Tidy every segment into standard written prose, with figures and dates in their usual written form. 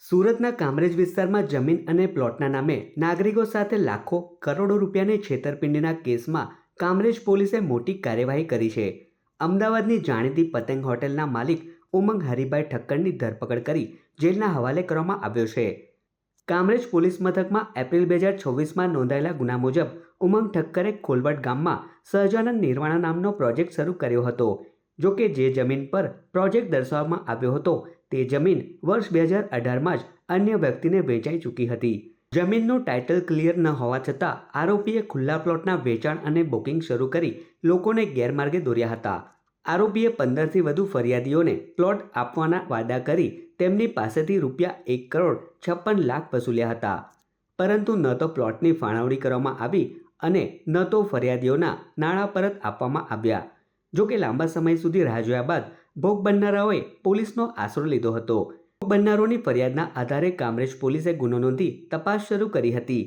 સુરતના કામરેજ વિસ્તારમાં જમીન અને પ્લોટના નામે નાગરિકો સાથે લાખો કરોડો રૂપિયાની છેતરપિંડીના કેસમાં કામરેજ પોલીસે મોટી કાર્યવાહી કરી છે. અમદાવાદની જાણીતી પતંગ હોટેલના માલિક ઉમંગ હરિભાઈ ઠક્કરની ધરપકડ કરી જેલના હવાલે કરવામાં આવ્યો છે. કામરેજ પોલીસ મથકમાં એપ્રિલ 2024માં નોંધાયેલા ગુના મુજબ ઉમંગ ઠક્કરે ખોલવડ ગામમાં સહજાનંદ નિર્વાણા નામનો પ્રોજેક્ટ શરૂ કર્યો હતો. જોકે જે જમીન પર પ્રોજેક્ટ દર્શાવવામાં આવ્યો હતો તે જમીન વર્ષ 2018માં જ અન્ય વ્યક્તિને વેચાઈ ચૂકી હતી. જમીનનું ટાઇટલ ક્લિયર ન હોવા છતાં આરોપીએ ખુલ્લા પ્લોટના વેચાણ અને બુકિંગ શરૂ કરી લોકોને ગેરમાર્ગે દોર્યા હતા. આરોપીએ 15થી વધુ ફરિયાદીઓને પ્લોટ આપવાના વાદા કરી તેમની પાસેથી ₹1,56,00,000 વસૂલ્યા હતા. પરંતુ ન તો પ્લોટની ફાળવણી કરવામાં આવી અને ન તો ફરિયાદીઓના નાણાં પરત આપવામાં આવ્યા. જોકે લાંબા સમય સુધી રાહ જોયા બાદ ભોગ બનનારાઓએ પોલીસનો આશરો લીધો હતો. ભોગ બનનારોની ફરિયાદના આધારે કામરેજ પોલીસે ગુનો નોંધી તપાસ શરૂ કરી હતી.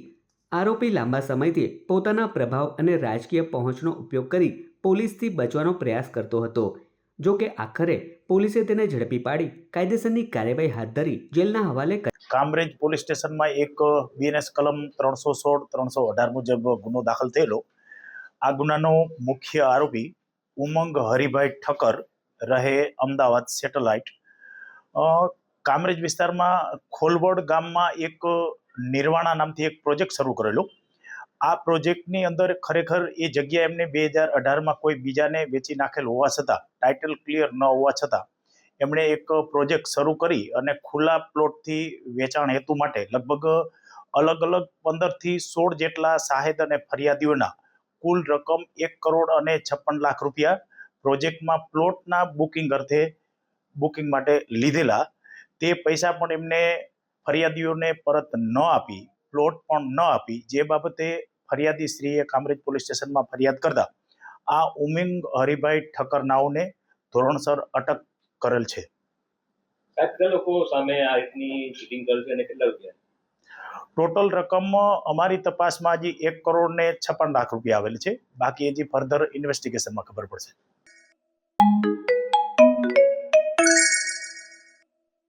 આરોપી લાંબા સમયથી પોતાના પ્રભાવ અને રાજકીય પહોંચનો ઉપયોગ કરી પોલીસથી બચવાનો પ્રયાસ કરતો હતો. જોકે આખરે પોલીસે તેને ઝડપી પાડી કાયદેસરની કાર્યવાહી હાથ ધરી જેલના હવાલે કરી. કામરેજ પોલીસ સ્ટેશનમાં એક બીએનએસ કલમ 316-318 મુજબ ગુનો દાખલ થયેલો. આ ગુનાનો મુખ્ય આરોપી ઉમંગ હરિભાઈ ઠક્કર રહે અમદાવાદ સેટેલાઇટ કામરેજ વિસ્તારમાં ખોલવડ ગામમાં એક નિર્વાણા નામથી એક પ્રોજેક્ટ શરૂ કરેલો. આ પ્રોજેક્ટની અંદર ખરેખર એ જગ્યા એમને 2018માં કોઈ બીજાને વેચી નાખેલ હોવા છતાં, ટાઇટલ ક્લિયર ન હોવા છતાં એમણે એક પ્રોજેક્ટ શરૂ કરી અને ખુલ્લા પ્લોટથી વેચાણ હેતુ માટે લગભગ અલગ અલગ 15થી 16 જેટલા સાહેદ અને ફરિયાદીઓના કુલ રકમ ₹1,56,00,000 પ્રોજેક્ટમાં પ્લોટના બુકિંગ માટે લીધેલા. તે પૈસા પણ એમને ફરિયાદીઓને પરત ન આપી, પ્લોટ પણ ન આપી, જે બાબતે ફરિયાદી શ્રીએ કામરેજ પોલીસ સ્ટેશનમાં ફરિયાદ કરતા આ ઉમંગ હરિભાઈ ઠક્કર નાઓને ધોરણસર અટક કરેલ છે. કેટલા લોકો સામે આ રીતની ચીટિંગ કરે છે અને કેટલા રૂપિયા? ટોટલ રકમ અમારી તપાસમાં હજી ₹1,56,00,000 આવેલ છે. બાકી હજી ફર્ધર ઇન્વેસ્ટિગેશનમાં ખબર પડશે.